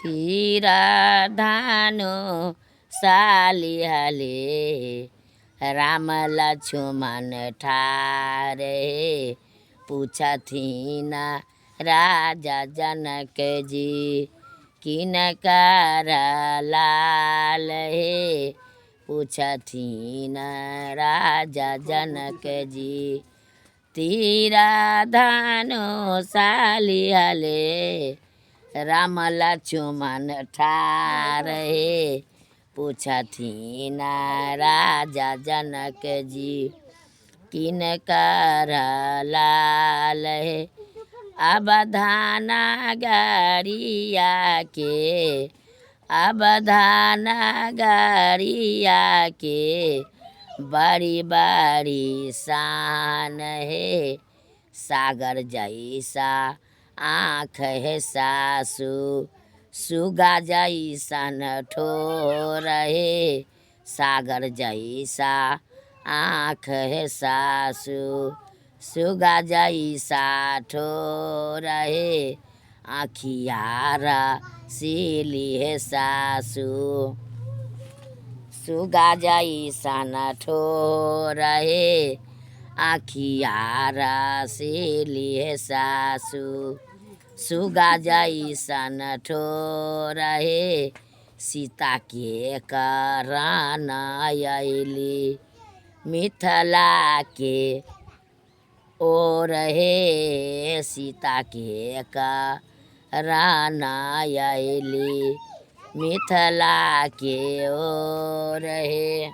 तीरा धानो सालिहाले राम लक्ष्मण ठारे पूछा थीना राजा जनक जी किनकर लाल हे पूछा थीना राजा जनक जी तीरा धानो सालिहाले राम लक्ष्मण ठारे पूछा थीना राजा जनक जी किनकर लाल हे अवधाना गरिया के अवधाना गरिया के बड़ी बड़ी शान है सागर जैसा आँख है सासु सुगा जैसन ठोर है सागर जैसा आँख है सासु सुगा जैसा ठोर है आँखियारा सीली है सासु सुगा जैसन ठोर है आँखियारा सीली है सासु सुगा जैसन ठोर है सीता के करान अइली मिथिला के ओर हे सीता के करान अइली मिथिला के ओर हे।